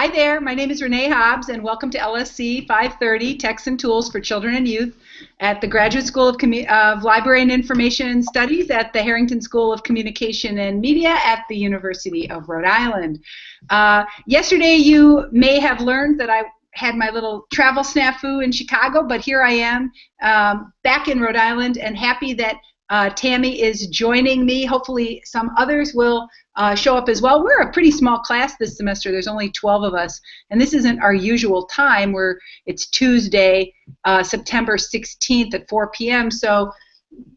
Hi there, my name is Renee Hobbs, and welcome to LSC 530 Techs and Tools for Children and Youth at the Graduate School of Library and Information Studies at the Harrington School of Communication and Media at the University of Rhode Island. Yesterday you may have learned that I had my little travel snafu in Chicago, but here I am back in Rhode Island and happy that Tammy is joining me. Hopefully some others will show up as well. We're a pretty small class this semester. There's only 12 of us, and this isn't our usual time where it's Tuesday, September 16th at 4 p.m. So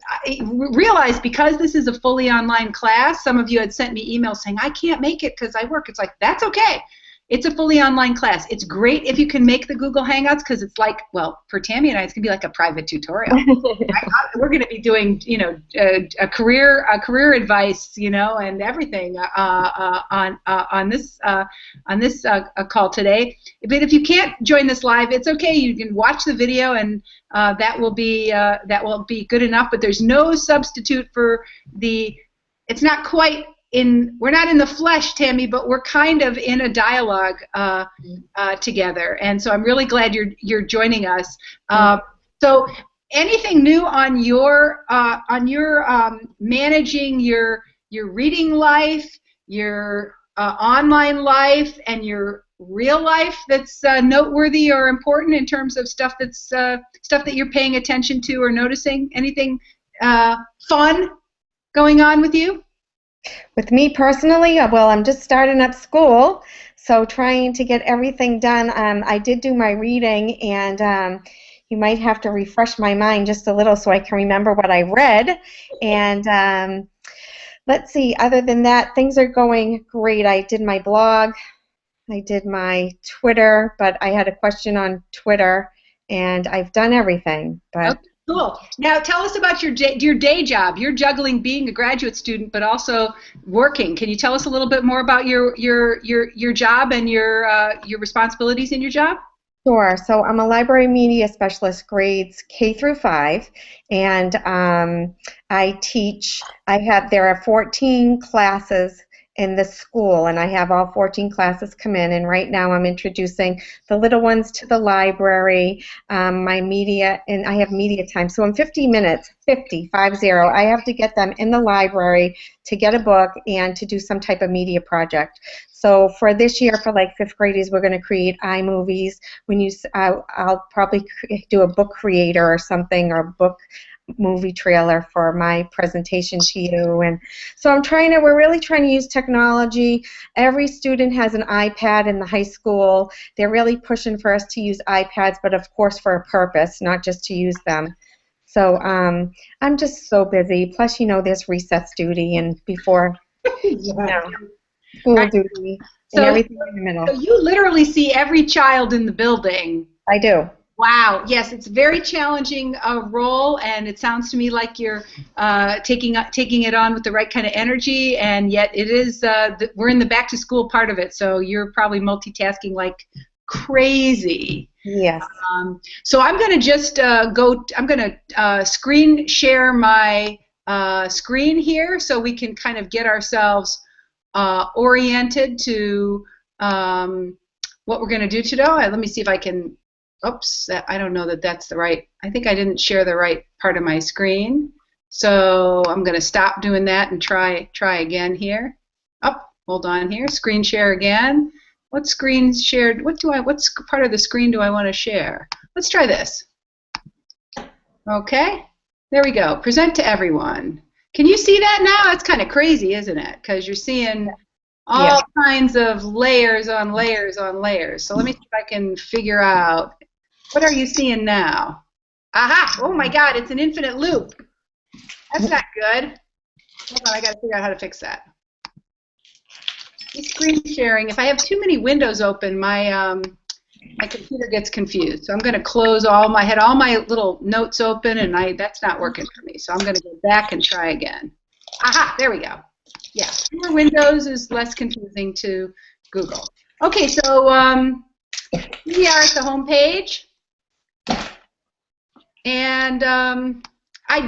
I realized because this is a fully online class, some of you had sent me emails saying, I can't make it because I work. It's like, that's okay. It's a fully online class. It's great if you can make the Google Hangouts because it's like, well, for Tammy and I, it's gonna be like a private tutorial. We're gonna be doing, a career advice, and everything on this call today. But if you can't join this live, it's okay. You can watch the video, and that will be good enough. But there's no substitute for the. It's not quite. We're not in the flesh, Tammy, but we're kind of in a dialogue together, and so I'm really glad you're joining us. So, anything new on your managing your reading life, your online life, and your real life that's noteworthy or important in terms of stuff that you're paying attention to or noticing? Anything fun going on with you? With me personally, well, I'm just starting up school, so trying to get everything done. I did do my reading, and you might have to refresh my mind just a little so I can remember what I read. And let's see, other than that, things are going great. I did my blog, I did my Twitter, but I had a question on Twitter, and I've done everything. But. Okay. Cool. Now tell us about your day job. You're juggling being a graduate student, but also working. Can you tell us a little bit more about your job and your responsibilities in your job? Sure. So I'm a library media specialist, grades K through 5, and I teach. There are 14 classes in the school, and I have all 14 classes come in, and right now I'm introducing the little ones to the library, my media, and I have media time. So in 50 minutes, 50, I have to get them in the library to get a book and to do some type of media project. So for this year, for like 5th graders, we're going to create iMovies. I'll probably do a book creator or something, or book movie trailer for my presentation to you. And so we're really trying to use technology. Every student has an iPad in the high school. They're really pushing for us to use iPads, but of course for a purpose, not just to use them. So I'm just so busy. Plus, there's recess duty and before, school duty and everything in the middle. So you literally see every child in the building. I do. Wow. Yes, it's a very challenging role, and it sounds to me like you're taking it on with the right kind of energy, and yet it is we're in the back to school part of it, so you're probably multitasking like crazy. Yes. So I'm going to just I'm going to screen share my screen here so we can kind of get ourselves oriented to what we're going to do today. Let me see if I can. Oops, I don't know that that's the right. I think I didn't share the right part of my screen. So I'm going to stop doing that and try again here. Hold on here. Screen share again. What screen shared? What part of the screen do I want to share? Let's try this. Okay. There we go. Present to everyone. Can you see that now? That's kind of crazy, isn't it? Because you're seeing all kinds of layers on layers on layers. So let me see if I can figure out. What are you seeing now? Aha! Oh my God, it's an infinite loop. That's not good. Hold on, I got to figure out how to fix that. Screen sharing. If I have too many windows open, my computer gets confused. So I'm going to close all my little notes open, and that's not working for me. So I'm going to go back and try again. Aha! There we go. Yeah, fewer windows is less confusing to Google. Okay, so we are at the home page. And I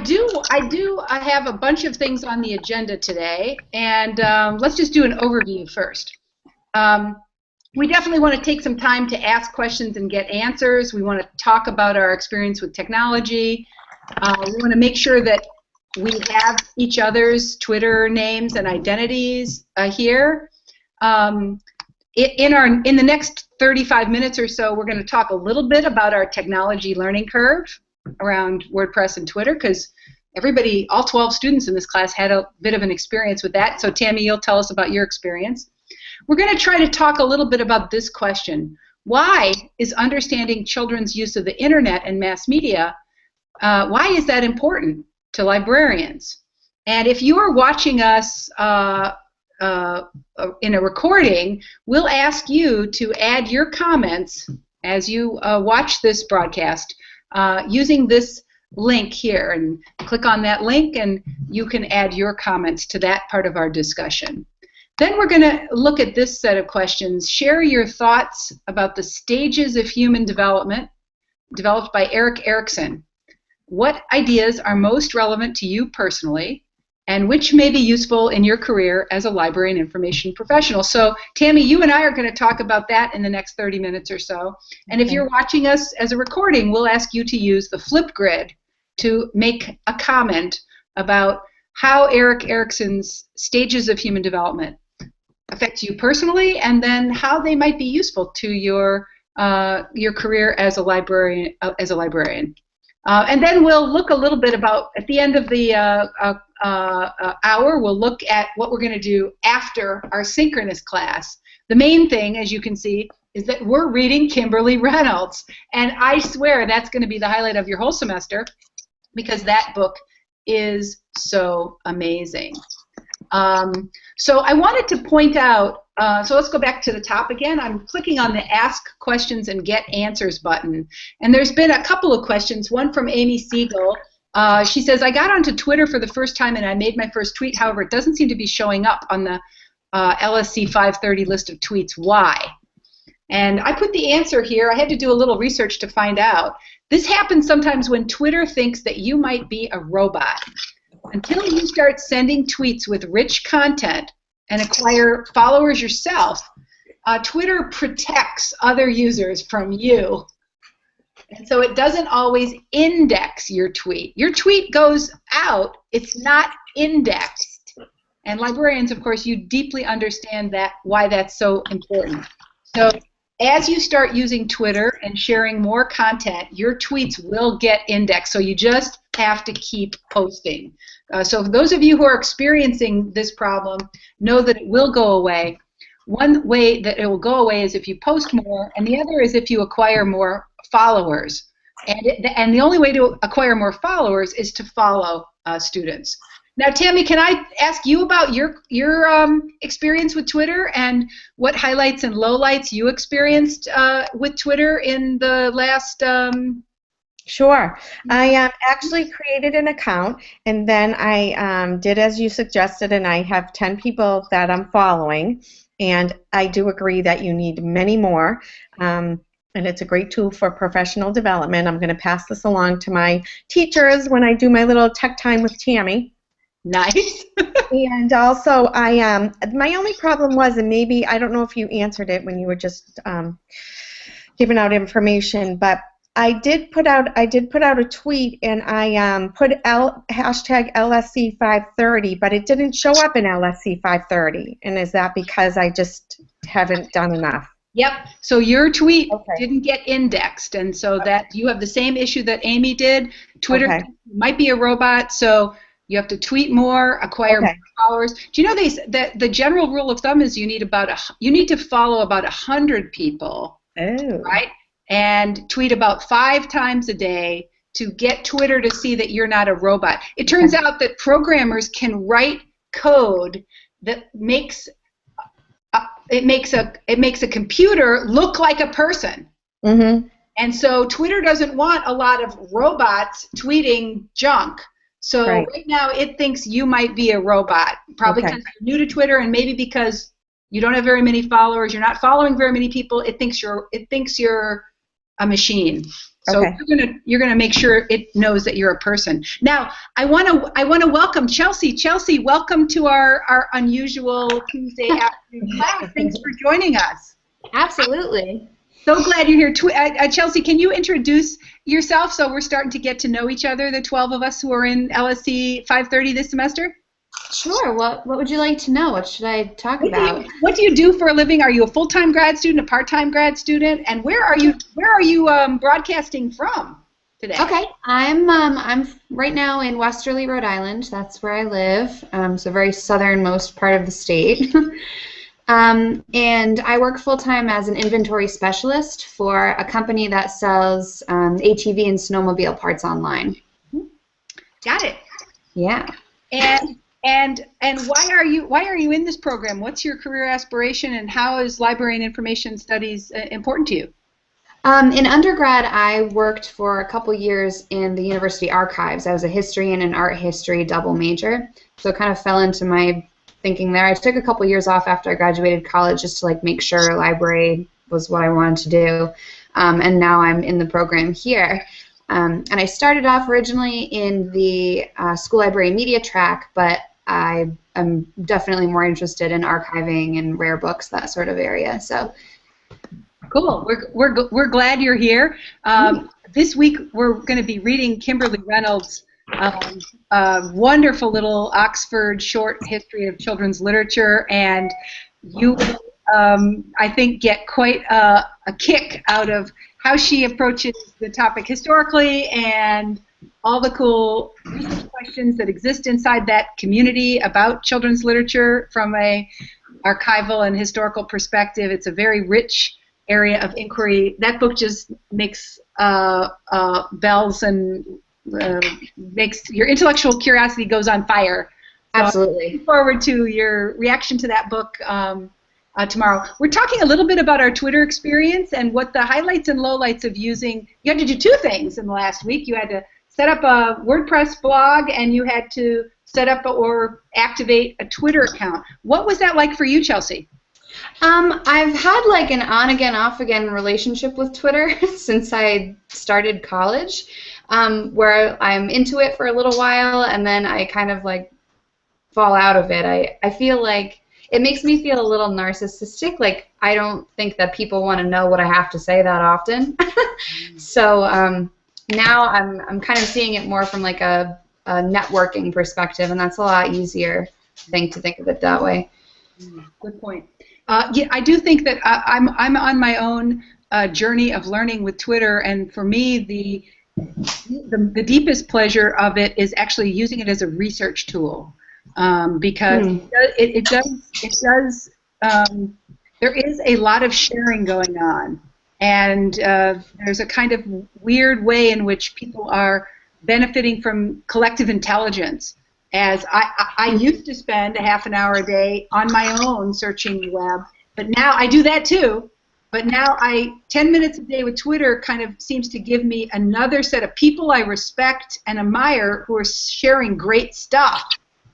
have a bunch of things on the agenda today, and let's just do an overview first. We definitely want to take some time to ask questions and get answers. We want to talk about our experience with technology. We want to make sure that we have each other's Twitter names and identities here. In the next 35 minutes or so, we're going to talk a little bit about our technology learning curve around WordPress and Twitter, because everybody, all 12 students in this class, had a bit of an experience with that. So Tammy, you'll tell us about your experience. We're going to try to talk a little bit about this question. Why is understanding children's use of the internet and mass media, why is that important to librarians? And if you are watching us in a recording, we'll ask you to add your comments as you watch this broadcast using this link here, and click on that link and you can add your comments to that part of our discussion. Then we're going to look at this set of questions. Share your thoughts about the stages of human development developed by Erik Erikson. What ideas are most relevant to you personally, and which may be useful in your career as a library and information professional? So, Tammy, you and I are going to talk about that in the next 30 minutes or so. And if you're watching us as a recording, we'll ask you to use the Flipgrid to make a comment about how Erik Erikson's stages of human development affect you personally, and then how they might be useful to your career as a librarian. And then we'll look a little bit about, at the end of the hour, we'll look at what we're going to do after our synchronous class. The main thing, as you can see, is that we're reading Kimberly Reynolds. And I swear that's going to be the highlight of your whole semester, because that book is so amazing. So I wanted to point out, so let's go back to the top again. I'm clicking on the Ask Questions and Get Answers button. And there's been a couple of questions, one from Amy Siegel. She says, I got onto Twitter for the first time and I made my first tweet. However, it doesn't seem to be showing up on the LSC 530 list of tweets. Why? And I put the answer here. I had to do a little research to find out. This happens sometimes when Twitter thinks that you might be a robot. Until you start sending tweets with rich content and acquire followers yourself, Twitter protects other users from you. And so it doesn't always index your tweet. Your tweet goes out, it's not indexed. And librarians, of course, you deeply understand that, why that's so important. So as you start using Twitter and sharing more content, your tweets will get indexed. So you just have to keep posting. So for those of you who are experiencing this problem, know that it will go away. One way that it will go away is if you post more, and the other is if you acquire more followers. And the only way to acquire more followers is to follow students. Now, Tammy, can I ask you about your experience with Twitter and what highlights and lowlights you experienced with Twitter in the last? Sure. I actually created an account, and then I did as you suggested, and I have 10 people that I'm following, and I do agree that you need many more, and it's a great tool for professional development. I'm going to pass this along to my teachers when I do my little tech time with Tammy. Nice. And also, my only problem was, and maybe I don't know if you answered it when you were just giving out information, but I did put out a tweet, and I put hashtag LSC 530, but it didn't show up in LSC 530. And is that because I just haven't done enough? Yep. So your tweet didn't get indexed, and so that you have the same issue that Amy did. Twitter might be a robot, so you have to tweet more, acquire more followers. Do you know that the general rule of thumb is you need to follow about 100 people, right? And tweet about 5 times a day to get Twitter to see that you're not a robot. It turns out that programmers can write code that makes a computer look like a person. Mm-hmm. And so Twitter doesn't want a lot of robots tweeting junk. So right now it thinks you might be a robot, probably because you're new to Twitter, and maybe because you don't have very many followers, you're not following very many people. It thinks you're a machine. So you're gonna make sure it knows that you're a person. Now I wanna welcome Chelsea. Chelsea, welcome to our unusual Tuesday afternoon class. Thanks for joining us. Absolutely. So glad you're here. Chelsea, can you introduce yourself so we're starting to get to know each other, the 12 of us who are in LSC 530 this semester? Sure. What would you like to know? What should I talk about? What do you do for a living? Are you a full-time grad student, a part-time grad student? And where are you broadcasting from today? Okay, I'm right now in Westerly, Rhode Island. That's where I live. So very southernmost part of the state. And I work full-time as an inventory specialist for a company that sells ATV and snowmobile parts online. Got it. Yeah. And why are you in this program? What's your career aspiration, and how is library and information studies important to you? In undergrad, I worked for a couple years in the university archives. I was a history and an art history double major, so it kind of fell into my thinking there. I took a couple years off after I graduated college just to make sure library was what I wanted to do, and now I'm in the program here. And I started off originally in the school library media track, but I am definitely more interested in archiving and rare books, that sort of area. So. Cool. We're glad you're here. This week we're going to be reading Kimberly Reynolds' wonderful little Oxford short history of children's literature, and you will, I think, get quite a kick out of how she approaches the topic historically and all the cool research questions that exist inside that community about children's literature from a archival and historical perspective. It's a very rich area of inquiry. That book just makes bells and makes your intellectual curiosity goes on fire. Absolutely. Looking forward to your reaction to that book tomorrow. We're talking a little bit about our Twitter experience and what the highlights and lowlights of using. You had to do two things in the last week. You had to set up a WordPress blog, and you had to set up or activate a Twitter account. What was that like for you, Chelsea? I've had an on-again, off-again relationship with Twitter since I started college, where I'm into it for a little while and then I kind of fall out of it. I feel like it makes me feel a little narcissistic. I don't think that people want to know what I have to say that often. So now I'm kind of seeing it more from a networking perspective, and that's a lot easier, I think, to think of it that way. Good point. Yeah, I do think that I'm on my own journey of learning with Twitter, and for me, the deepest pleasure of it is actually using it as a research tool, because it does there is a lot of sharing going on, and there's a kind of weird way in which people are benefiting from collective intelligence. As I used to spend a half an hour a day on my own searching the web, but now I do that too. But now 10 minutes a day with Twitter kind of seems to give me another set of people I respect and admire who are sharing great stuff.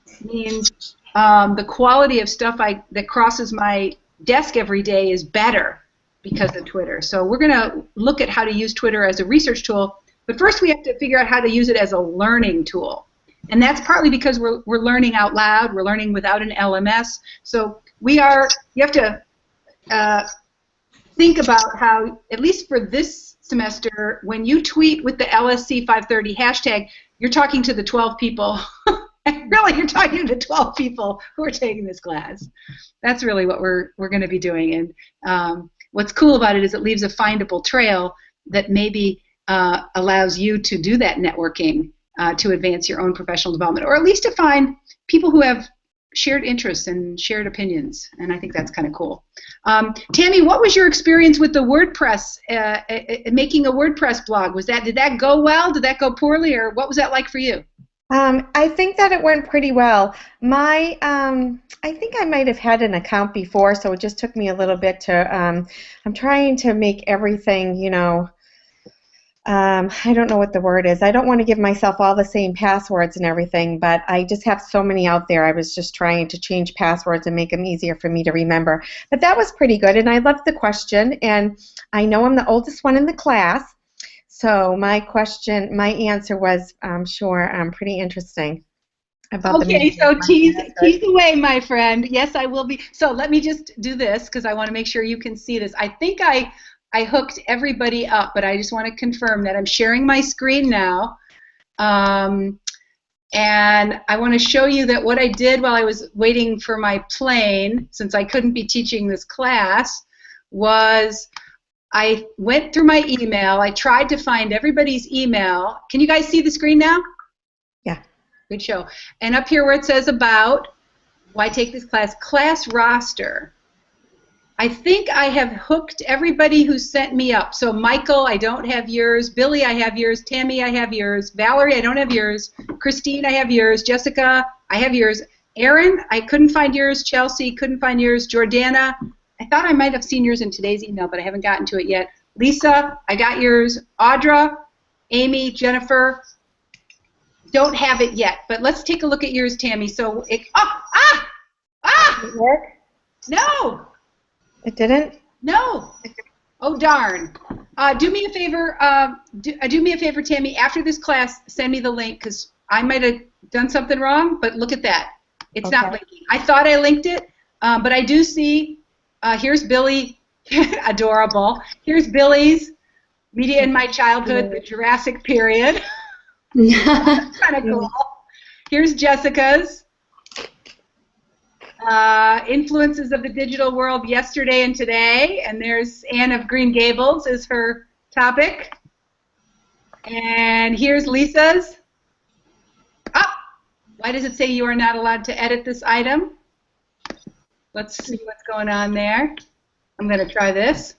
It means the quality of stuff that crosses my desk every day is better because of Twitter. So we're going to look at how to use Twitter as a research tool, but first we have to figure out how to use it as a learning tool. And that's partly because we're learning out loud. We're learning without an LMS. So you have to think about how, at least for this semester, when you tweet with the LSC 530 hashtag, you're talking to the 12 people. Really, you're talking to the 12 people who are taking this class. That's really what we're going to be doing. And what's cool about it is it leaves a findable trail that maybe allows you to do that networking to advance your own professional development, or at least to find people who have shared interests and shared opinions, and I think that's kind of cool. Tammy, what was your experience with the WordPress, making a WordPress blog? Did that go well? Did that go poorly, or what was that like for you? I think that it went pretty well. I think I might have had an account before, so it just took me a little bit to, I'm trying to make everything, I don't know what the word is. I don't want to give myself all the same passwords and everything, but I just have so many out there. I was just trying to change passwords and make them easier for me to remember. But that was pretty good, and I loved the question, and I know I'm the oldest one in the class, so my answer was, sure, pretty interesting. about the Okay, media. so tease away, my friend. Yes, I will be. So let me just do this because I want to make sure you can see this. I think I hooked everybody up, but I just want to confirm that I'm sharing my screen now. And I want to show you that what I did while I was waiting for my plane, since I couldn't be teaching this class, was I went through my email. I tried to find everybody's email. Can you guys see the screen now? Yeah. Good show. And up here where it says about, why take this class roster. I think I have hooked everybody who sent me up. So Michael, I don't have yours. Billy, I have yours. Tammy, I have yours. Valerie, I don't have yours. Christine, I have yours. Jessica, I have yours. Aaron, I couldn't find yours. Chelsea, couldn't find yours. Jordana, I thought I might have seen yours in today's email, but I haven't gotten to it yet. Lisa, I got yours. Audra, Amy, Jennifer, don't have it yet, but let's take a look at yours, Tammy. So, did it work? No. It didn't? No. Oh, darn. Do me a favor, do me a favor, Tammy. After this class, send me the link because I might have done something wrong, but look at that. It's not linking. I thought I linked it, but I do see, here's Billy, adorable. Here's Billy's, Media in My Childhood, the Jurassic Period. That's kind of cool. Here's Jessica's. Influences of the Digital World Yesterday and Today, and there's Anne of Green Gables is her topic. And here's Lisa's. Why does it say you are not allowed to edit this item? Let's see what's going on there. I'm going to try this.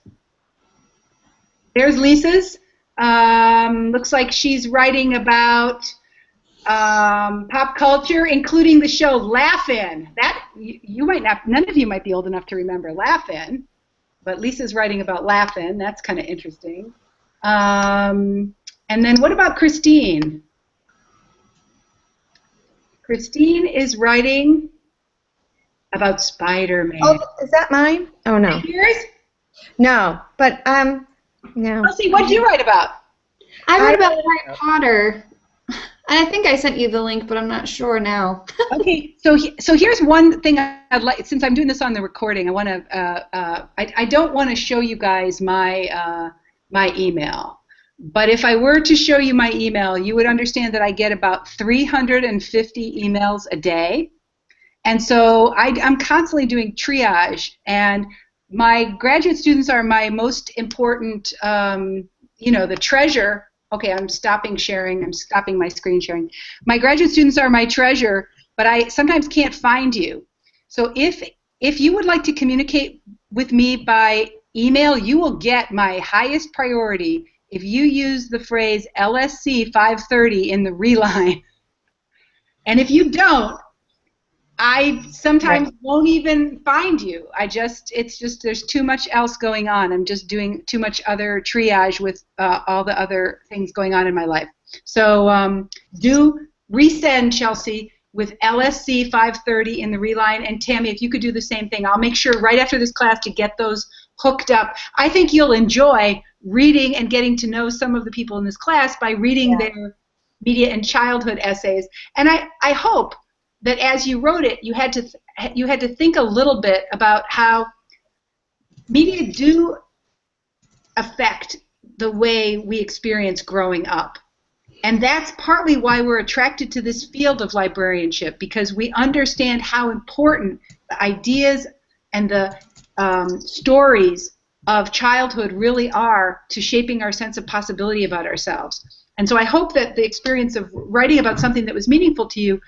There's Lisa's. Looks like she's writing about pop culture, including the show Laugh-In. That you might not, none of you might be old enough to remember Laugh-In, but Lisa's writing about Laugh-In. That's kind of interesting. And then what about Christine? Christine is writing about Spider-Man. Oh, is that mine? Oh no. Yours? No, but no. Let's see. What did you write about? I read about Harry Potter. I think I sent you the link, but I'm not sure now. Okay, so here's one thing I'd like. Since I'm doing this on the recording, I want to. I don't want to show you guys my my email, but if I were to show you my email, you would understand that I get about 350 emails a day, and so I'm constantly doing triage. And my graduate students are my most important. The treasure. Okay, I'm stopping sharing. I'm stopping my screen sharing. My graduate students are my treasure, but I sometimes can't find you. So if you would like to communicate with me by email, you will get my highest priority if you use the phrase LSC 530 in the reline. And if you don't, I sometimes won't even find you. It's just there's too much else going on. I'm just doing too much other triage with all the other things going on in my life. So do resend, Chelsea, with LSC 530 in the reline. And Tammy, if you could do the same thing, I'll make sure right after this class to get those hooked up. I think you'll enjoy reading and getting to know some of the people in this class by reading their media and childhood essays. And I hope that as you wrote it, you had to think a little bit about how media do affect the way we experience growing up. And that's partly why we're attracted to this field of librarianship, because we understand how important the ideas and the stories of childhood really are to shaping our sense of possibility about ourselves. And so I hope that the experience of writing about something that was meaningful to you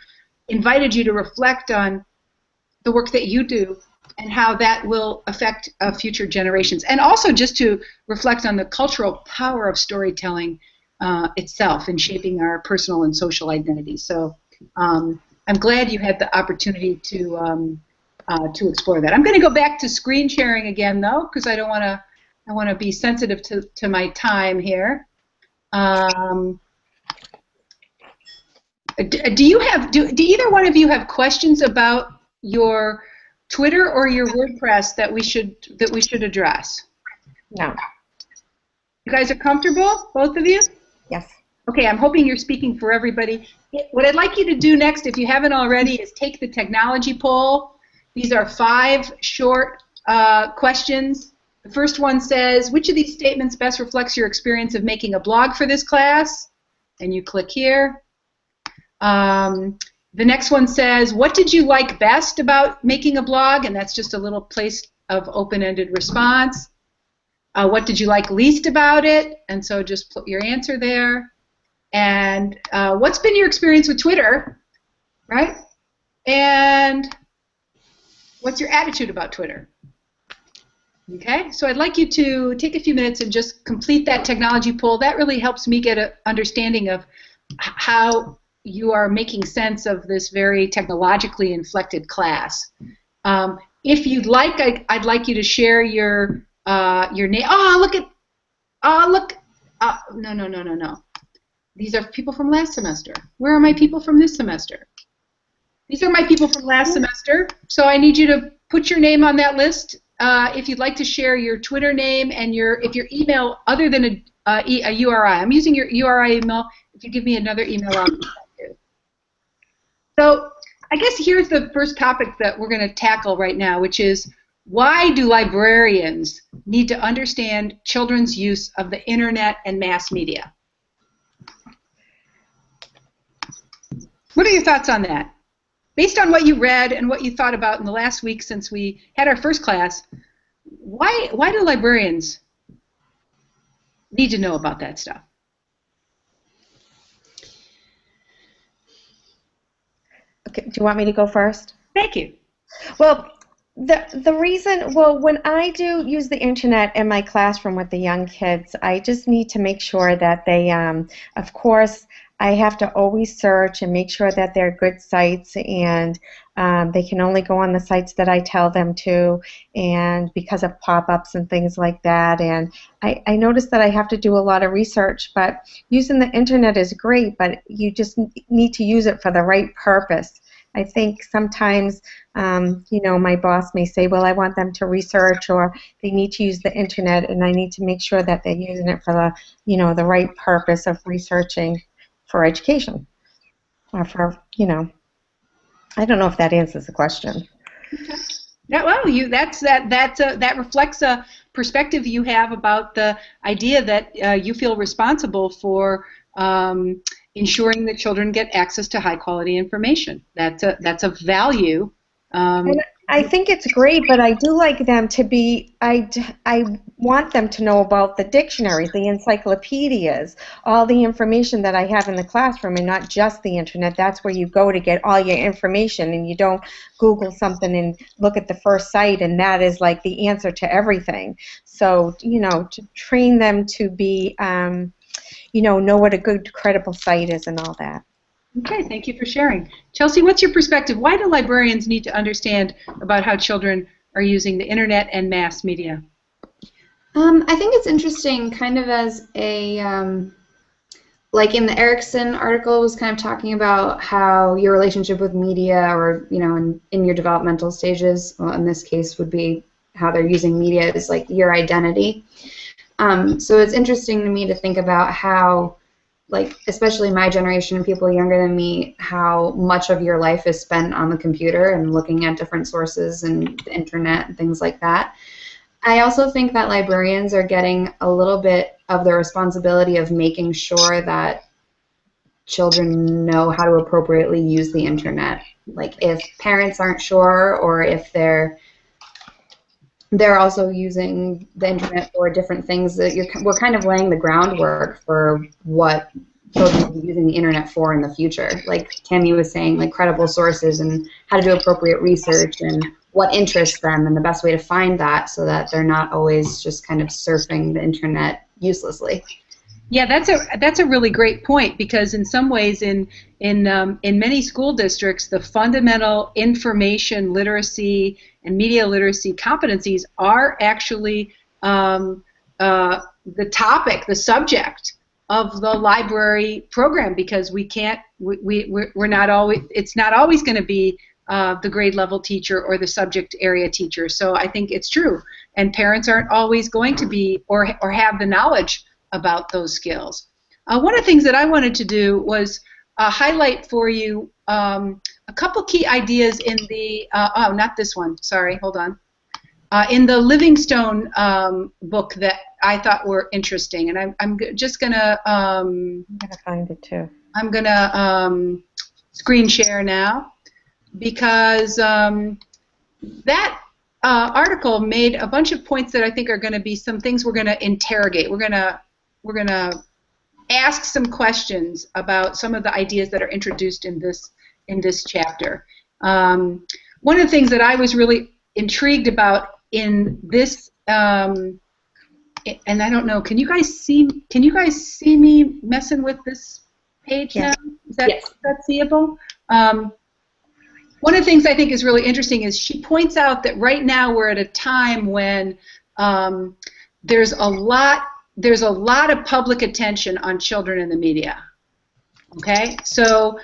invited you to reflect on the work that you do and how that will affect future generations. And also just to reflect on the cultural power of storytelling itself in shaping our personal and social identity. So I'm glad you had the opportunity to explore that. I'm going to go back to screen sharing again, though, because I want to be sensitive to my time here. Do either one of you have questions about your Twitter or your WordPress that we should address? No. You guys are comfortable, both of you? Yes. Okay, I'm hoping you're speaking for everybody. what I'd like you to do next, if you haven't already, is take the technology poll. These are 5 short questions. The first one says, which of these statements best reflects your experience of making a blog for this class? And you click here. The next one says, what did you like best about making a blog? And that's just a little place of open-ended response. What did you like least about it? And so just put your answer there. And what's been your experience with Twitter, right? And what's your attitude about Twitter? Okay, so I'd like you to take a few minutes and just complete that technology poll. That really helps me get an understanding of how you are making sense of this very technologically inflected class. If you'd like, I'd like you to share your name. Oh, look at, no. These are people from last semester. Where are my people from this semester? These are my people from last semester. So I need you to put your name on that list. If you'd like to share your Twitter name and if your email other than a URI. I'm using your URI email. If you give me another email, I'll do that too. So I guess here's the first topic that we're going to tackle right now, which is why do librarians need to understand children's use of the internet and mass media? What are your thoughts on that? Based on what you read and what you thought about in the last week since we had our first class, why do librarians need to know about that stuff? Okay, do you want me to go first? Thank you. Well, the reason, when I do use the internet in my classroom with the young kids, I just need to make sure that they, of course, I have to always search and make sure that they're good sites, and they can only go on the sites that I tell them to, and because of pop-ups and things like that. And I notice that I have to do a lot of research, but using the internet is great, but you just need to use it for the right purpose. I think sometimes, my boss may say, well, I want them to research, or they need to use the internet, and I need to make sure that they're using it for the, the right purpose of researching for education, or for, I don't know if that answers the question. Okay. Yeah, well, that reflects a perspective you have about the idea that you feel responsible for ensuring that children get access to high quality information. That's a value. And I think it's great, but I do like them to be, I want them to know about the dictionaries, the encyclopedias, all the information that I have in the classroom, and not just the internet. That's where you go to get all your information, and you don't Google something and look at the first site and that is like the answer to everything. So, to train them to be, know what a good, credible site is and all that. Okay, thank you for sharing. Chelsea, what's your perspective? Why do librarians need to understand about how children are using the internet and mass media? I think it's interesting, kind of as a, like in the Erickson article was kind of talking about how your relationship with media, or, in your developmental stages, well, in this case would be how they're using media, is like your identity. So it's interesting to me to think about how, like, especially my generation and people younger than me, how much of your life is spent on the computer and looking at different sources and the internet and things like that. I also think that librarians are getting a little bit of the responsibility of making sure that children know how to appropriately use the internet. Like, if parents aren't sure, or if they're also using the internet for different things, that we're kind of laying the groundwork for what children will be using the internet for in the future. Like Tammy was saying, like credible sources and how to do appropriate research and what interests them and the best way to find that, so that they're not always just kind of surfing the internet uselessly. Yeah, that's a really great point, because in some ways in many school districts, the fundamental information literacy and media literacy competencies are actually the topic, the subject of the library program, because we're not always, it's not always going to be the grade level teacher or the subject area teacher. So I think it's true, and parents aren't always going to be or have the knowledge about those skills. One of the things that I wanted to do was highlight for you a couple key ideas in the, oh, not this one, sorry, hold on. In the Livingstone book that I thought were interesting, and I'm just gonna. I'm gonna find it too. I'm gonna screen share now because that article made a bunch of points that I think are going to be some things we're going to interrogate. We're going to ask some questions about some of the ideas that are introduced in this chapter. One of the things that I was really intrigued about in this, and I don't know, can you guys see me messing with this page now? Is that, yes. Is that seeable? One of the things I think is really interesting is she points out that right now we're at a time when there's a lot of public attention on children in the media. Okay, so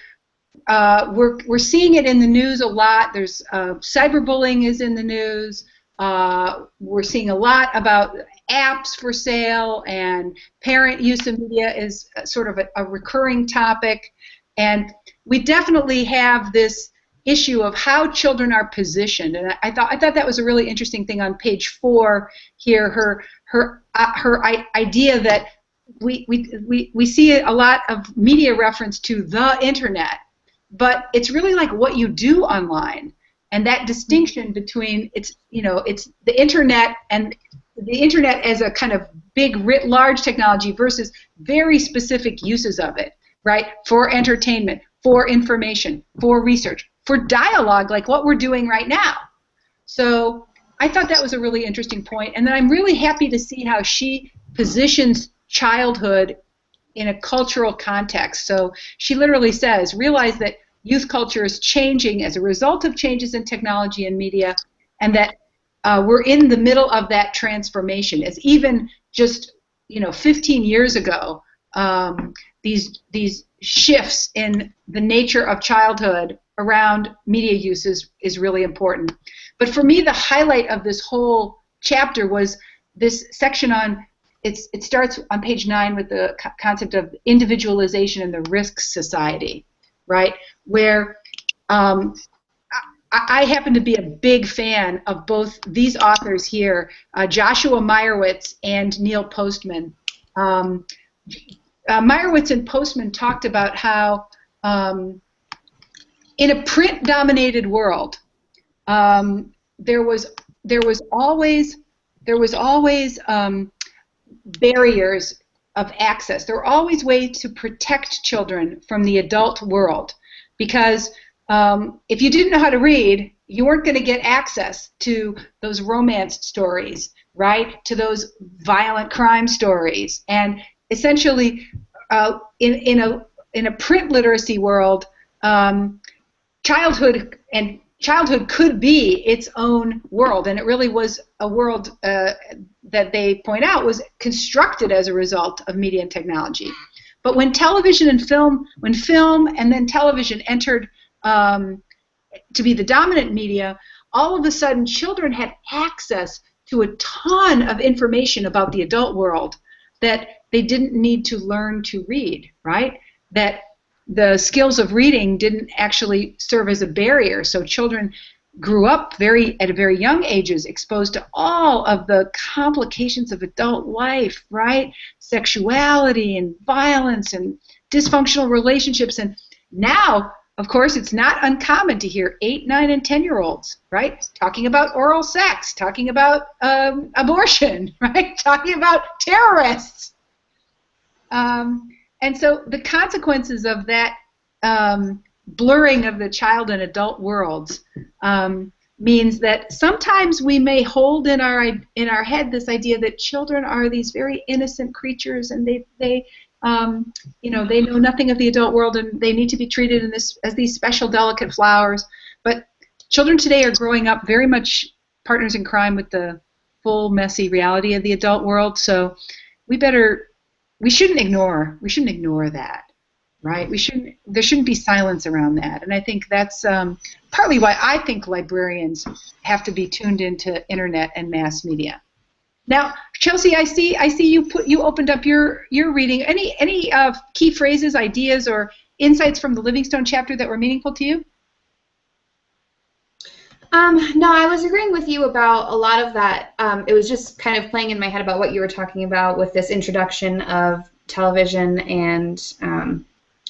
we're seeing it in the news a lot. There's cyberbullying is in the news. We're seeing a lot about apps for sale, and parent use of media is sort of a recurring topic. And we definitely have this issue of how children are positioned, and I thought that was a really interesting thing on page 4 here. Her idea that we see a lot of media reference to the internet, but it's really like what you do online, and that distinction between it's the internet and the internet as a kind of big writ large technology versus very specific uses of it, right? For entertainment, for information, for research, for dialogue, like what we're doing right now. So I thought that was a really interesting point, and then I'm really happy to see how she positions childhood in a cultural context. So she literally says, realize that youth culture is changing as a result of changes in technology and media, and that we're in the middle of that transformation. As even just 15 years ago, these shifts in the nature of childhood around media use is really important. But for me, the highlight of this whole chapter was this section on, it starts on page 9 with the concept of individualization and the risk society, right? Where I happen to be a big fan of both these authors here, Joshua Meyerowitz and Neil Postman. Meyerowitz and Postman talked about how in a print-dominated world, there was always barriers of access. There were always ways to protect children from the adult world, because if you didn't know how to read, you weren't going to get access to those romance stories, right? To those violent crime stories, and essentially, in a print literacy world, childhood could be its own world, and it really was a world that they point out was constructed as a result of media and technology. But when television and film, and then television entered to be the dominant media, all of a sudden children had access to a ton of information about the adult world that they didn't need to learn to read, right? That the skills of reading didn't actually serve as a barrier. So children grew up at very young ages exposed to all of the complications of adult life, right? Sexuality and violence and dysfunctional relationships. And now, of course, it's not uncommon to hear 8, 9, and 10-year-olds, right, talking about oral sex, talking about abortion, right, talking about terrorists. And so the consequences of that blurring of the child and adult worlds means that sometimes we may hold in our head this idea that children are these very innocent creatures, and they know nothing of the adult world, and they need to be treated as these special, delicate flowers. But children today are growing up very much partners in crime with the full, messy reality of the adult world. So we shouldn't ignore that, right? There shouldn't be silence around that. And I think that's partly why I think librarians have to be tuned into internet and mass media. Now, Chelsea, I see you opened up your reading. Any key phrases, ideas, or insights from the Livingstone chapter that were meaningful to you? No, I was agreeing with you about a lot of that. It was just kind of playing in my head about what you were talking about with this introduction of television and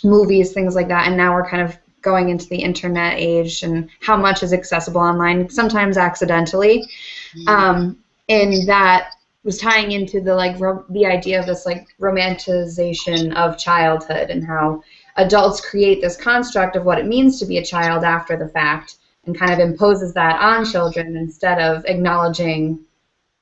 movies, things like that, and now we're kind of going into the internet age and how much is accessible online, sometimes accidentally. And that was tying into the the idea of this romanticization of childhood and how adults create this construct of what it means to be a child after the fact and kind of imposes that on children instead of acknowledging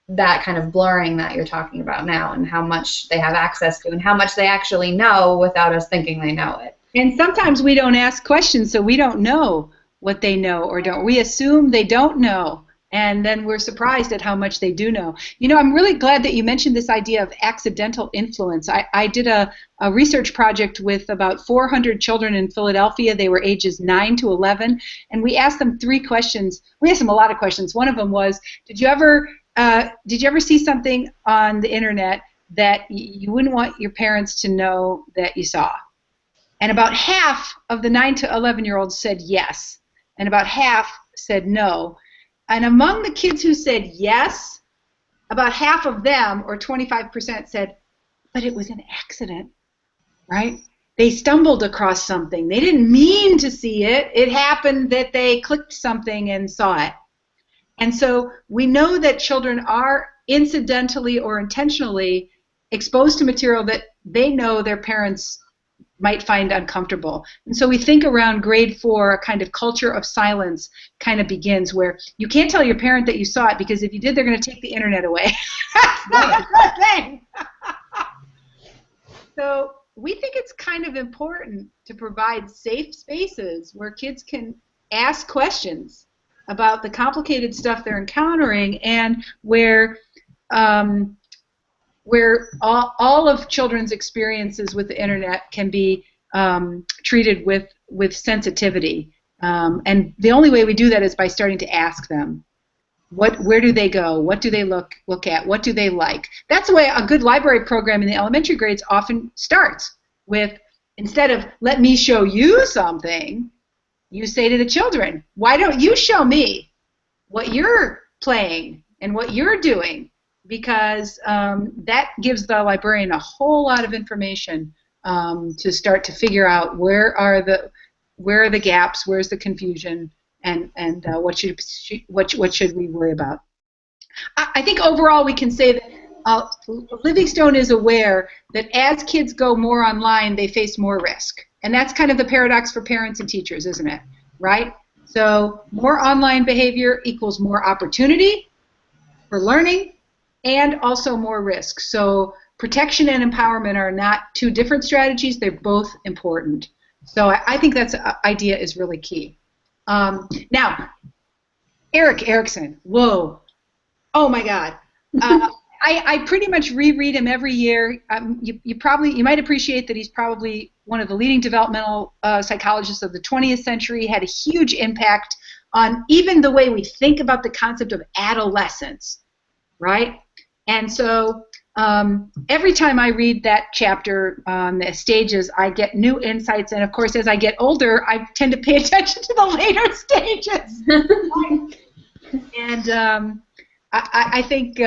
that kind of blurring that you're talking about now and how much they have access to and how much they actually know without us thinking they know it. And sometimes we don't ask questions, so we don't know what they know or don't. We assume they don't know, and then we're surprised at how much they do know. You know, I'm really glad that you mentioned this idea of accidental influence. I did a research project with about 400 children in Philadelphia. They were ages 9 to 11, and we asked them 3 questions. We asked them a lot of questions. One of them was, did you ever see something on the internet that you wouldn't want your parents to know that you saw? And about half of the 9 to 11-year-olds said yes, and about half said no. And among the kids who said yes, about half of them, or 25%, said, but it was an accident, right? They stumbled across something. They didn't mean to see it. It happened that they clicked something and saw it. And so we know that children are incidentally or intentionally exposed to material that they know their parents might find uncomfortable. And so we think around grade 4, a kind of culture of silence kind of begins where you can't tell your parent that you saw it because if you did, they're going to take the internet away. That's not a good thing. So we think it's kind of important to provide safe spaces where kids can ask questions about the complicated stuff they're encountering and where all of children's experiences with the internet can be treated with sensitivity. And the only way we do that is by starting to ask them, where do they go? What do they look at? What do they like? That's the way a good library program in the elementary grades often starts with, instead of let me show you something, you say to the children, why don't you show me what you're playing and what you're doing? Because that gives the librarian a whole lot of information to start to figure out where are the gaps, where's the confusion, and what should we worry about. I think overall we can say that Livingstone is aware that as kids go more online, they face more risk, and that's kind of the paradox for parents and teachers, isn't it? Right? So more online behavior equals more opportunity for learning, and also more risk. So protection and empowerment are not 2 different strategies. They're both important. So I think that idea is really key. Now, Eric Erickson. Whoa. Oh, my God. I pretty much reread him every year. You might appreciate that he's probably one of the leading developmental psychologists of the 20th century, had a huge impact on even the way we think about the concept of adolescence, right? And so every time I read that chapter on the stages, I get new insights. And, of course, as I get older, I tend to pay attention to the later stages. And I think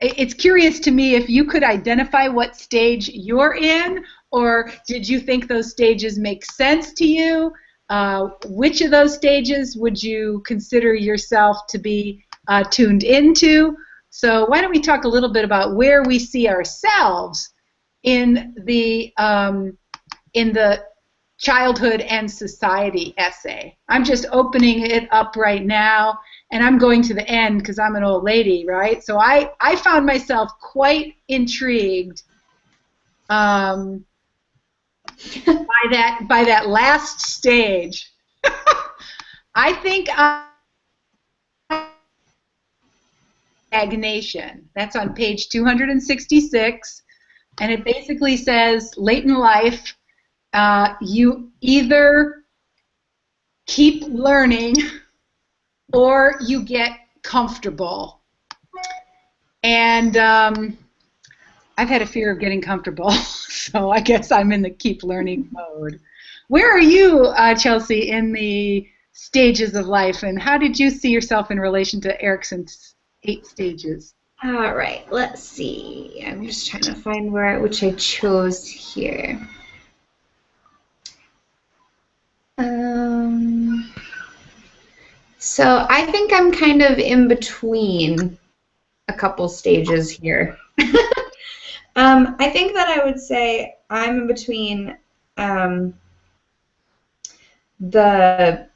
it's curious to me if you could identify what stage you're in, or did you think those stages make sense to you? Which of those stages would you consider yourself to be tuned into? So why don't we talk a little bit about where we see ourselves in the childhood and society essay. I'm just opening it up right now, and I'm going to the end because I'm an old lady, right? So I found myself quite intrigued by that last stage. I think stagnation. That's on page 266, and it basically says late in life, you either keep learning or you get comfortable. And I've had a fear of getting comfortable, so I guess I'm in the keep learning mode. where are you, Chelsea, in the stages of life, and how did you see yourself in relation to Erickson's 8 stages? All right, let's see. I'm just trying to find which I chose here. So I think I'm kind of in between a couple stages here. I think that I would say I'm in between the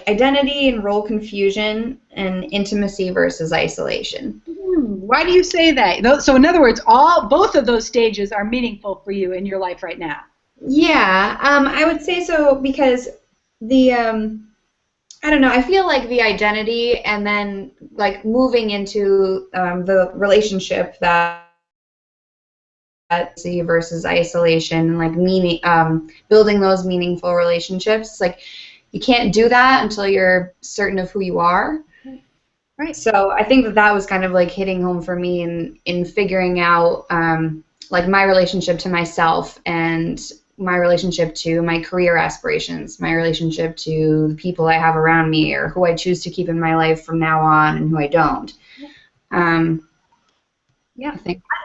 identity and role confusion and intimacy versus isolation. Why do you say that? So in other words, both of those stages are meaningful for you in your life right now. Yeah, I would say so because the I don't know. I feel like the identity and then moving into the relationship that versus isolation and meaning, building those meaningful relationships. You can't do that until you're certain of who you are. Right. So I think that was kind of hitting home for me in figuring out my relationship to myself and my relationship to my career aspirations, my relationship to the people I have around me or who I choose to keep in my life from now on and who I don't. Yeah,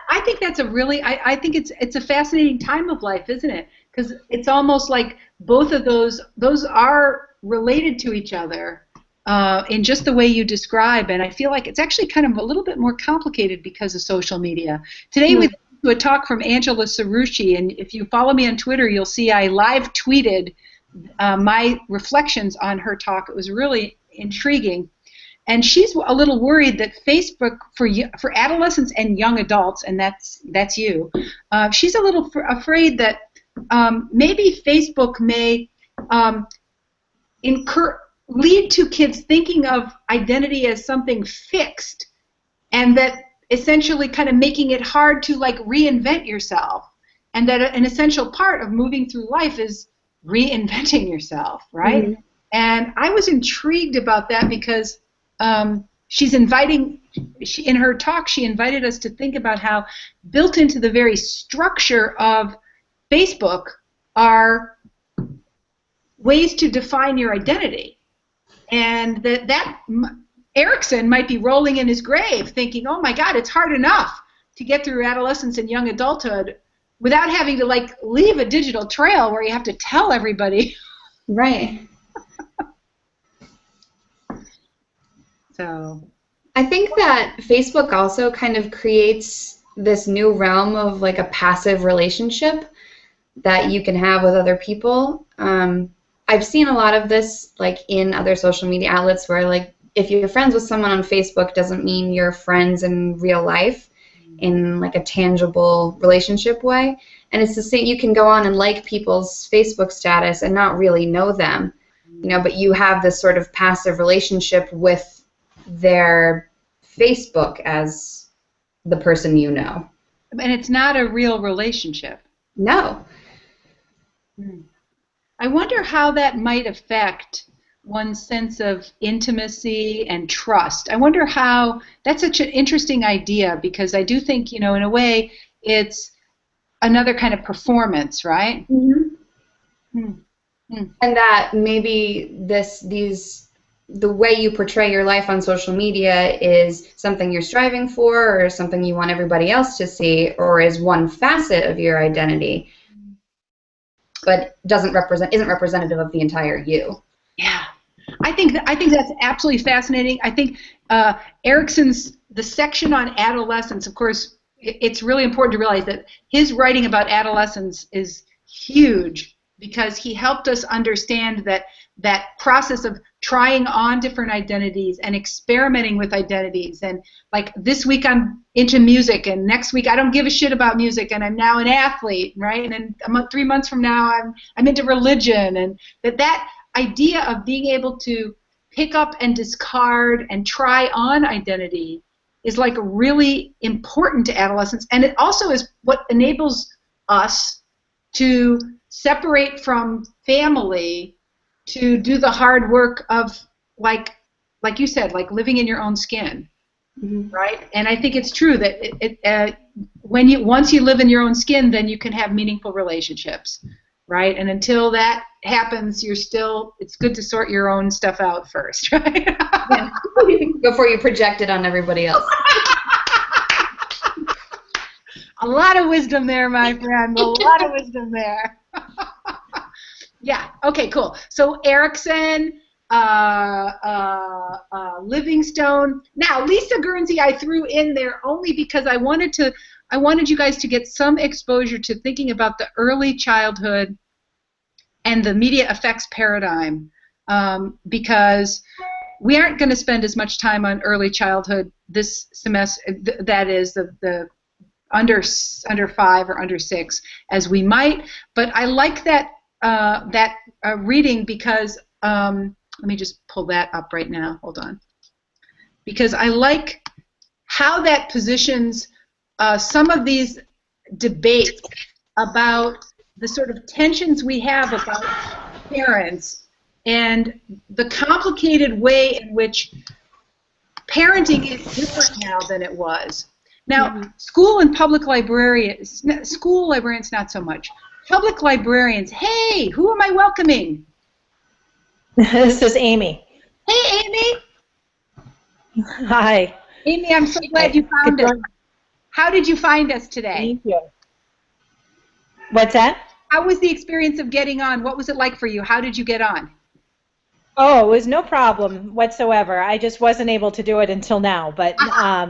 I think that's I think it's a fascinating time of life, isn't it? Because it's almost like both of those are related to each other in just the way you describe, and I feel like it's actually kind of a little bit more complicated because of social media. Today we listened to a talk from Angela Sarucci, and if you follow me on Twitter, you'll see I live tweeted my reflections on her talk. It was really intriguing. And she's a little worried that Facebook for adolescents and young adults, and that's you. She's a little afraid that maybe Facebook may lead to kids thinking of identity as something fixed, and that essentially kind of making it hard to reinvent yourself, and that an essential part of moving through life is reinventing yourself, right? Mm-hmm. And I was intrigued about that because in her talk, she invited us to think about how built into the very structure of Facebook are ways to define your identity. And that Erickson might be rolling in his grave thinking, oh my God, it's hard enough to get through adolescence and young adulthood without having to leave a digital trail where you have to tell everybody. Right. So I think that Facebook also kind of creates this new realm of a passive relationship that you can have with other people. I've seen a lot of this in other social media outlets where if you're friends with someone on Facebook doesn't mean you're friends in real life in a tangible relationship way. And it's the same, you can go on and like people's Facebook status and not really know them, but you have this sort of passive relationship with their Facebook as the person you know. And it's not a real relationship. No. I wonder how that might affect one's sense of intimacy and trust. I wonder how that's such an interesting idea, because I do think, in a way, it's another kind of performance, right? Mm-hmm. And that maybe the way you portray your life on social media is something you're striving for or something you want everybody else to see or is one facet of your identity, but isn't representative of the entire you. Yeah. I think that's absolutely fascinating. I think Erickson's, the section on adolescence, of course, it's really important to realize that his writing about adolescence is huge because he helped us understand that process of trying on different identities and experimenting with identities. And this week I'm into music, and next week I don't give a shit about music, and I'm now an athlete, right? And then 3 months from now I'm into religion, and that idea of being able to pick up and discard and try on identity is really important to adolescence, and it also is what enables us to separate from family to do the hard work of like you said, living in your own skin, right? And I think it's true that once you live in your own skin, then you can have meaningful relationships. right? And until that happens, it's good to sort your own stuff out first, right? Yeah. Before you project it on everybody else. A lot of wisdom there, my friend. A lot of wisdom there. Yeah. Okay. Cool. So Erickson, Livingstone. Now Lisa Guernsey, I threw in there only because I wanted you guys to get some exposure to thinking about the early childhood and the media effects paradigm, because we aren't going to spend as much time on early childhood this semester. That is the under 5 or under 6 as we might. But I like that reading because let me just pull that up right now. Hold on, because I like how that positions some of these debates about the sort of tensions we have about parents and the complicated way in which parenting is different now than it was. Now, school librarians not so much. Public librarians, hey, who am I welcoming? This is Amy. Hey, Amy. Hi. Amy, I'm so glad you found us. How did you find us today? Thank you. What's that? How was the experience of getting on? What was it like for you? How did you get on? Oh, it was no problem whatsoever. I just wasn't able to do it until now. But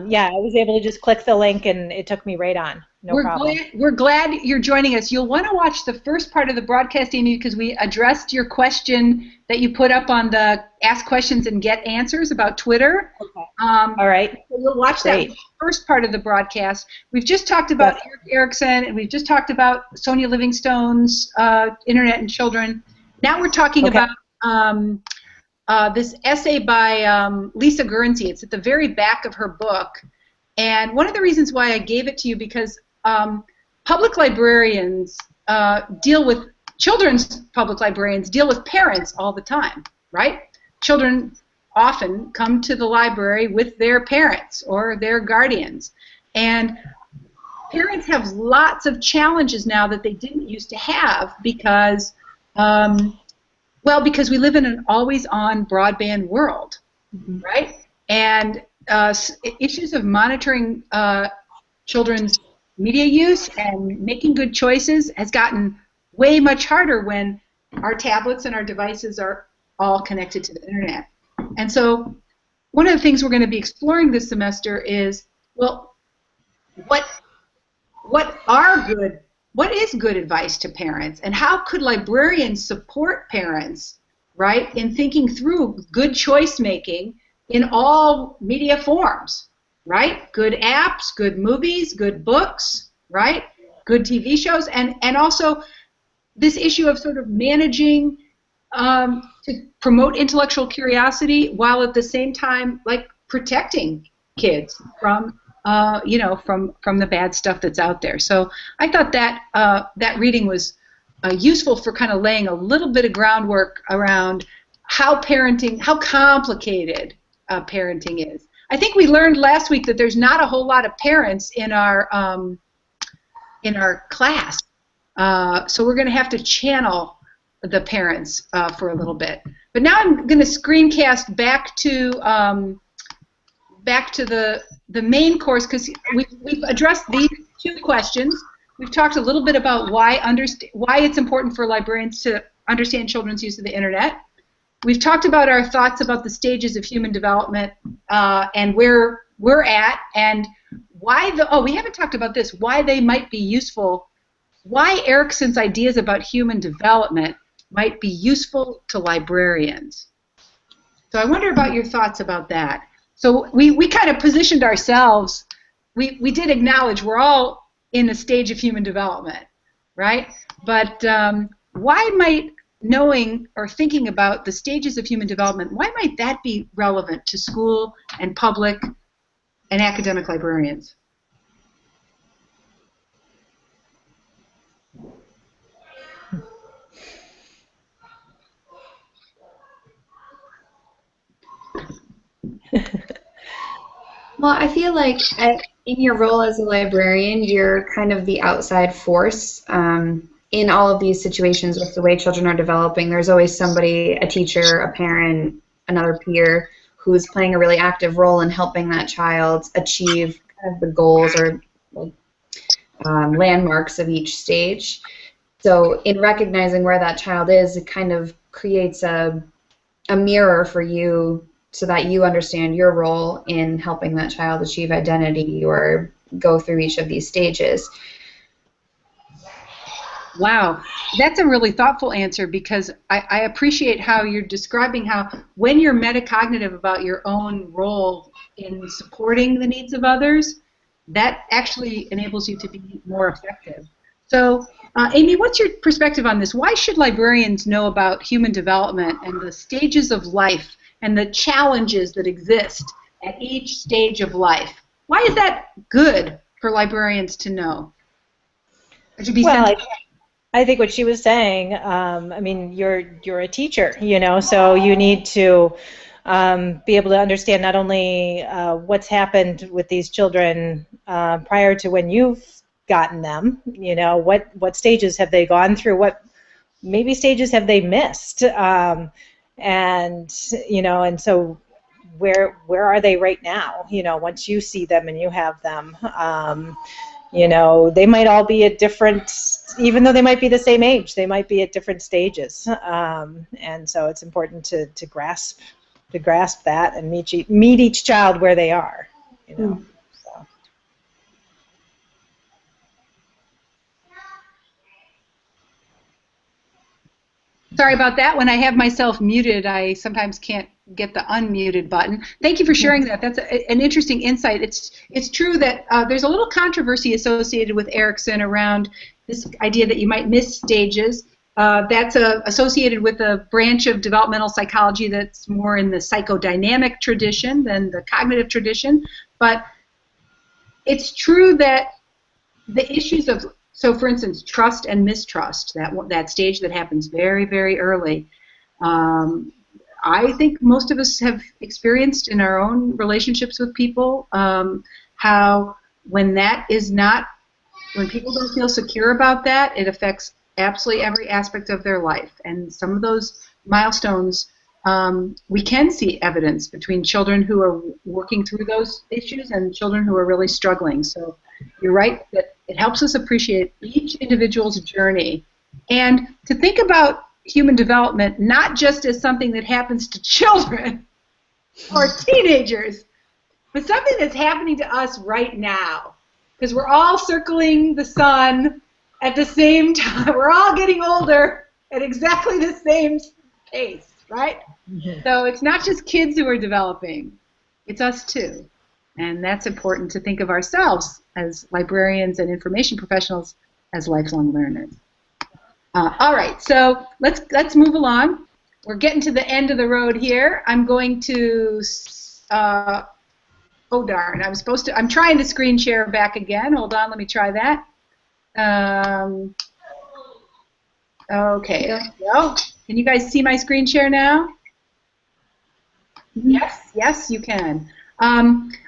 yeah, I was able to just click the link and it took me right on. No problem. We're glad you're joining us. You'll want to watch the first part of the broadcast, Amy, because we addressed your question that you put up on the Ask Questions and Get Answers about Twitter. Okay. All right. So you'll watch that first part of the broadcast. We've just talked about Eric Erickson, and we've just talked about Sonia Livingstone's Internet and Children. Now we're talking about this essay by Lisa Guernsey. It's at the very back of her book. And one of the reasons why I gave it to you, because public librarians children's public librarians deal with parents all the time, right? Children often come to the library with their parents or their guardians. And parents have lots of challenges now that they didn't used to have because because we live in an always-on broadband world, right? And issues of monitoring children's media use and making good choices has gotten way much harder when our tablets and our devices are all connected to the internet. And so one of the things we're going to be exploring this semester is, well, what is good advice to parents, and how could librarians support parents, right, in thinking through good choice making in all media forms, right? Good apps, good movies, good books, right? Good TV shows, and also this issue of sort of managing to promote intellectual curiosity while at the same time, like, protecting kids from from the bad stuff that's out there. So I thought that that reading was useful for kind of laying a little bit of groundwork around how complicated parenting is. I think we learned last week that there's not a whole lot of parents in our class, so we're going to have to channel the parents for a little bit. But now I'm going to screencast back to the main course, because we've addressed these two questions. We've talked a little bit about why it's important for librarians to understand children's use of the internet. We've talked about our thoughts about the stages of human development and where we're at, and why we haven't talked about this, why they might be useful, why Erickson's ideas about human development might be useful to librarians. So I wonder about your thoughts about that. So we kind of positioned ourselves, we did acknowledge we're all in a stage of human development, right? But why might knowing or thinking about the stages of human development, why might that be relevant to school and public and academic librarians? Well, I feel like in your role as a librarian, you're kind of the outside force in all of these situations with the way children are developing, there's always somebody, a teacher, a parent, another peer, who's playing a really active role in helping that child achieve kind of the goals or landmarks of each stage. So in recognizing where that child is, it kind of creates a mirror for you so that you understand your role in helping that child achieve identity or go through each of these stages. Wow, that's a really thoughtful answer, because I appreciate how you're describing how when you're metacognitive about your own role in supporting the needs of others, that actually enables you to be more effective. So, Amy, what's your perspective on this? Why should librarians know about human development and the stages of life and the challenges that exist at each stage of life? Why is that good for librarians to know? Or to be sensitive? I think what she was saying, I mean, you're a teacher, you know, so you need to be able to understand not only what's happened with these children prior to when you've gotten them, you know, what stages have they gone through, what maybe stages have they missed, and, you know, and so where are they right now, you know, once you see them and you have them. You know, they might all be at different, even though they might be the same age, they might be at different stages, and so it's important to grasp that and meet each child where they are. You know. So. Sorry about that. When I have myself muted, I sometimes can't get the unmuted button. Thank you for sharing that. That's an interesting insight. It's true that there's a little controversy associated with Erickson around this idea that you might miss stages. That's associated with a branch of developmental psychology that's more in the psychodynamic tradition than the cognitive tradition. But it's true that the issues of, so for instance, trust and mistrust, that stage that happens very, very early, I think most of us have experienced in our own relationships with people how when people don't feel secure about that, it affects absolutely every aspect of their life. And some of those milestones, we can see evidence between children who are working through those issues and children who are really struggling. So you're right that it helps us appreciate each individual's journey and to think about human development not just as something that happens to children or teenagers, but something that's happening to us right now. Because we're all circling the sun at the same time. We're all getting older at exactly the same pace, right? Mm-hmm. So it's not just kids who are developing. It's us too. And that's important to think of ourselves as librarians and information professionals as lifelong learners. All right, so let's move along. We're getting to the end of the road here. I'm going to, oh darn, I'm trying to screen share back again. Hold on, let me try that. Okay, there we go. Can you guys see my screen share now? Yes, you can.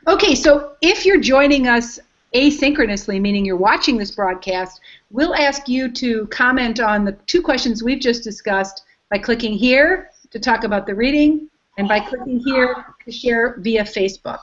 Okay, so if you're joining us asynchronously, meaning you're watching this broadcast, we'll ask you to comment on the two questions we've just discussed by clicking here to talk about the reading and by clicking here to share via Facebook.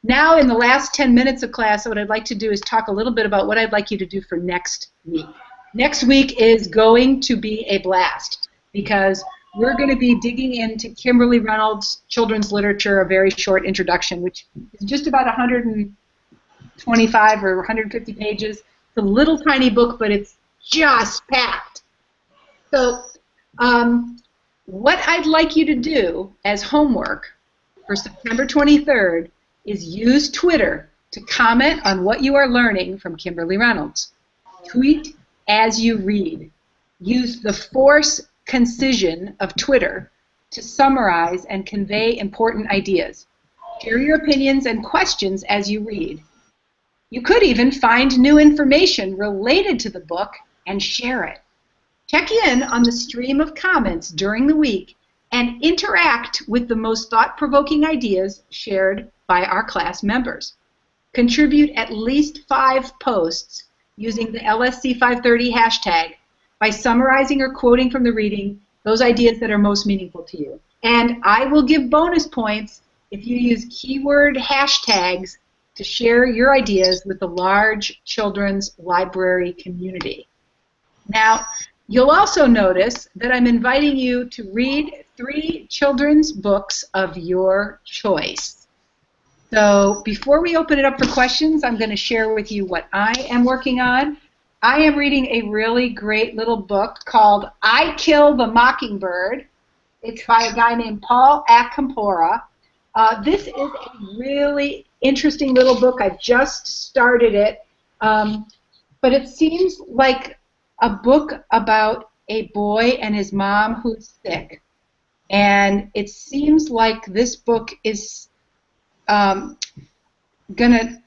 Now, in the last 10 minutes of class, what I'd like to do is talk a little bit about what I'd like you to do for next week. Next week is going to be a blast because we're going to be digging into Kimberly Reynolds' children's literature, A Very Short Introduction, which is just about 125 or 150 pages. It's a little tiny book, but it's just packed. So what I'd like you to do as homework for September 23rd is use Twitter to comment on what you are learning from Kimberly Reynolds. Tweet as you read. Use the force concision of Twitter to summarize and convey important ideas. Share your opinions and questions as you read. You could even find new information related to the book and share it. Check in on the stream of comments during the week and interact with the most thought-provoking ideas shared by our class members. Contribute at least 5 posts using the LSC 530 hashtag by summarizing or quoting from the reading those ideas that are most meaningful to you. And I will give bonus points if you use keyword hashtags to share your ideas with the large children's library community. Now, you'll also notice that I'm inviting you to read 3 children's books of your choice. So before we open it up for questions, I'm going to share with you what I am working on. I am reading a really great little book called I Kill the Mockingbird. It's by a guy named Paul Acampora. This is a really interesting little book. I just started it, but it seems like a book about a boy and his mom who's sick. And it seems like this book is going to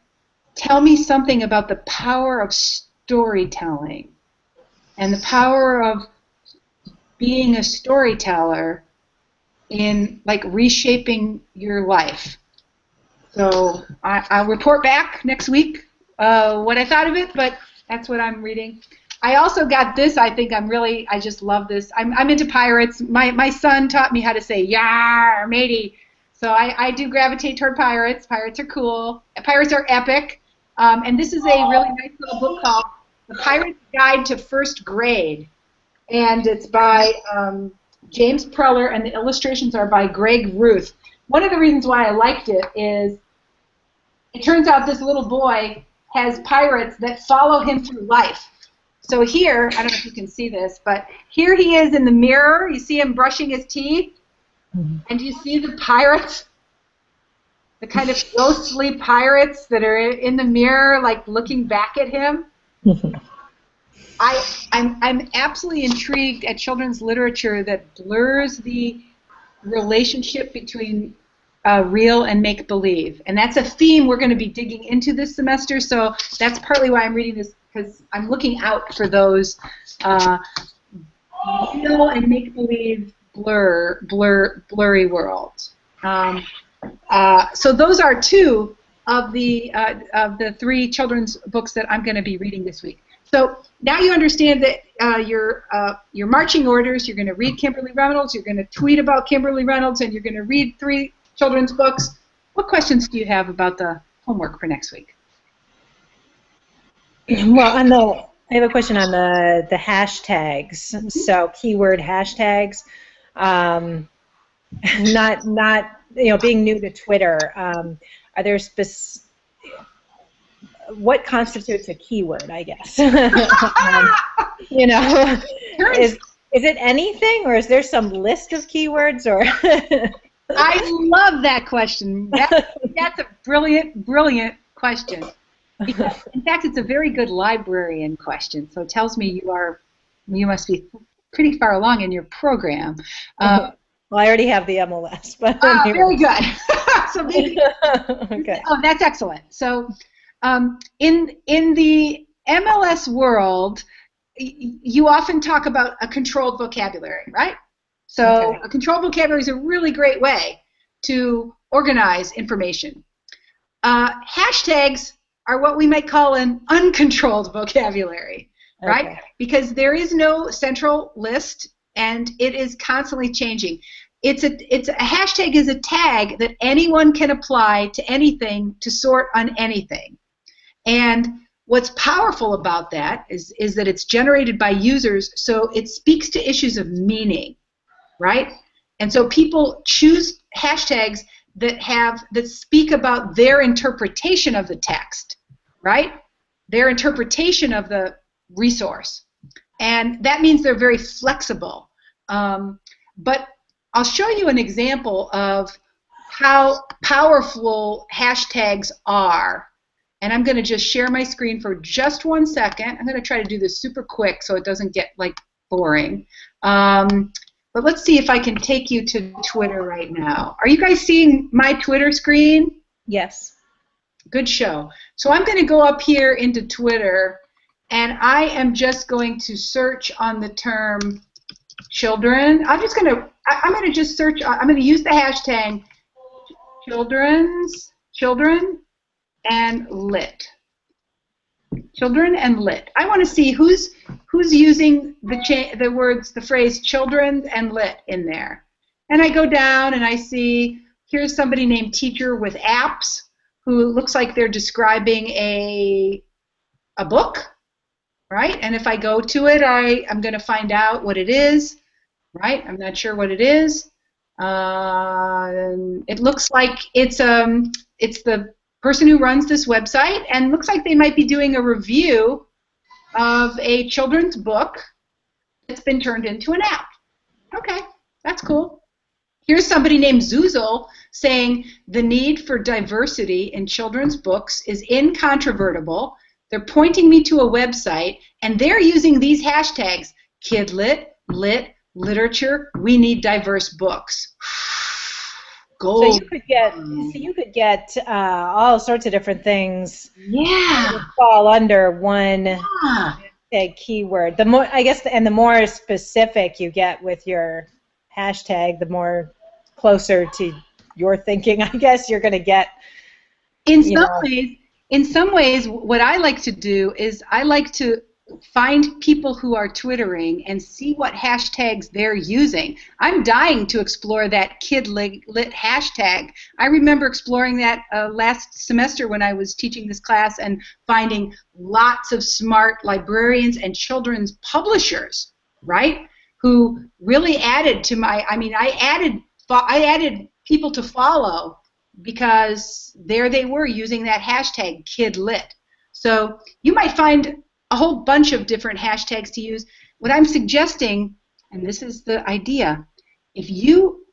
tell me something about the power of storytelling and the power of being a storyteller in like reshaping your life. So I'll report back next week what I thought of it, but that's what I'm reading. I also got this. I just love this. I'm into pirates. My son taught me how to say "yar, matey," so I do gravitate toward pirates. Pirates are cool. Pirates are epic. And this is a really nice little book called The Pirate's Guide to First Grade, and it's by James Preller, and the illustrations are by Greg Ruth. One of the reasons why I liked it is it turns out this little boy has pirates that follow him through life. So here, I don't know if you can see this, but here he is in the mirror. You see him brushing his teeth, and you see the pirates, the kind of ghostly pirates that are in the mirror, like looking back at him. I'm absolutely intrigued at children's literature that blurs the relationship between real and make-believe. And that's a theme we're going to be digging into this semester, so that's partly why I'm reading this, because I'm looking out for those real and make-believe blurry worlds. So those are 2 of the 3 children's books that I'm going to be reading this week. So now you understand that your marching orders. You're going to read Kimberly Reynolds. You're going to tweet about Kimberly Reynolds, and you're going to read 3 children's books. What questions do you have about the homework for next week? Well, I have a question on the hashtags. So keyword hashtags. Not being new to Twitter. Are there what constitutes a keyword, I guess? Is it anything, or is there some list of keywords, or? I love that question. That's a brilliant question. Because, in fact, it's a very good librarian question. So it tells me you must be pretty far along in your program. Well, I already have the MLS, but anyway. Very good. So maybe, okay. Oh, that's excellent. So in the MLS world, you often talk about a controlled vocabulary, right? So Okay. A controlled vocabulary is a really great way to organize information. Hashtags are what we might call an uncontrolled vocabulary, right? Okay. Because there is no central list, and it is constantly changing. A hashtag is a tag that anyone can apply to anything to sort on anything. And what's powerful about that is that it's generated by users, so it speaks to issues of meaning, right? And so people choose hashtags that speak about their interpretation of the text, right? Their interpretation of the resource. And that means they're very flexible. But I'll show you an example of how powerful hashtags are. And I'm going to just share my screen for just 1 second. I'm going to try to do this super quick so it doesn't get like boring. But let's see if I can take you to Twitter right now. Are you guys seeing my Twitter screen? Yes. Good show. So I'm going to go up here into Twitter, and I am just going to search on the term children. I'm going to just search. I'm going to use the hashtag children and lit. Children and lit. I want to see who's who's using the phrase children and lit in there. And I go down and I see here's somebody named Teacher with Apps who looks like they're describing a book, right? And if I go to it, I'm going to find out what it is, right? I'm not sure what it is. It looks like it's the person who runs this website, and looks like they might be doing a review of a children's book that's been turned into an app. Okay, that's cool. Here's somebody named Zoozle saying the need for diversity in children's books is incontrovertible. They're pointing me to a website, and they're using these hashtags: kidlit, lit, literature, we need diverse books. Gold. So you could get all sorts of different things. Yeah. That fall under one keyword. The more, I guess, and the more specific you get with your hashtag, the more closer to your thinking, I guess, you're going to get. In some ways, what I like to do is I like to find people who are Twittering and see what hashtags they're using. I'm dying to explore that kidlit hashtag. I remember exploring that last semester when I was teaching this class and finding lots of smart librarians and children's publishers, right, who really added to my, I added people to follow because there they were using that hashtag kidlit. So you might find a whole bunch of different hashtags to use. What I'm suggesting, and this is the idea, if you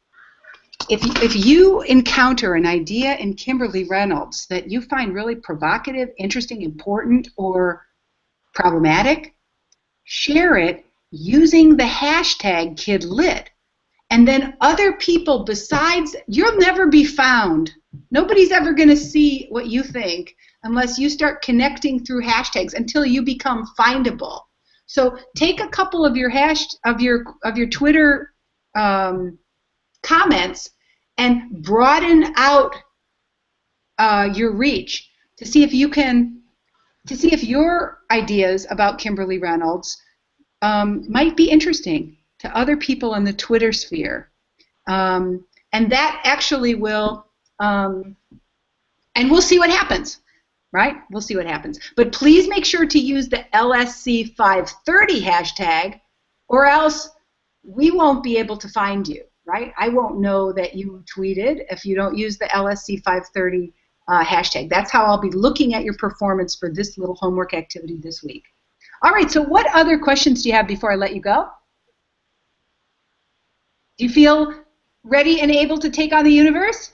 encounter an idea in Kimberly Reynolds that you find really provocative, interesting, important, or problematic, share it using the hashtag kidlit. And then other people besides, you'll never be found. Nobody's ever going to see what you think unless you start connecting through hashtags until you become findable. So take a couple of your Twitter comments and broaden out your reach to see if your ideas about Kimberly Reynolds might be interesting to other people in the Twitter sphere. And that actually will, and we'll see what happens, right? We'll see what happens. But please make sure to use the LSC 530 hashtag, or else we won't be able to find you, right? I won't know that you tweeted if you don't use the LSC 530 hashtag. That's how I'll be looking at your performance for this little homework activity this week. All right, so what other questions do you have before I let you go? Do you feel ready and able to take on the universe?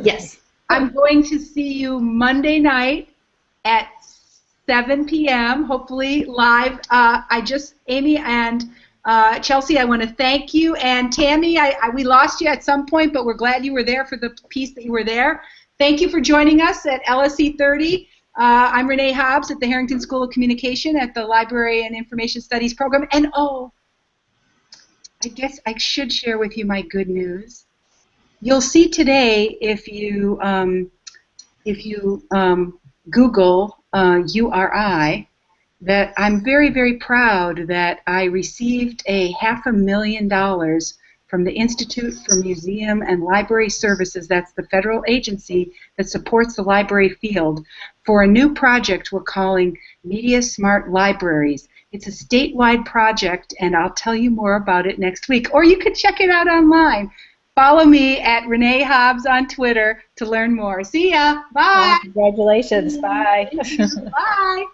Yes. I'm going to see you Monday night at 7 p.m., hopefully live. Amy and Chelsea, I want to thank you. And Tammy, we lost you at some point, but we're glad you were there for the piece that you were there. Thank you for joining us at LSC 30. I'm Renee Hobbs at the Harrington School of Communication at the Library and Information Studies program. And I guess I should share with you my good news. You'll see today if you Google URI that I'm very, very proud that I received a $500,000 from the Institute for Museum and Library Services, that's the federal agency that supports the library field, for a new project we're calling Media Smart Libraries. It's a statewide project, and I'll tell you more about it next week. Or you could check it out online. Follow me at Renee Hobbs on Twitter to learn more. See ya. Bye. Congratulations. Bye. Bye.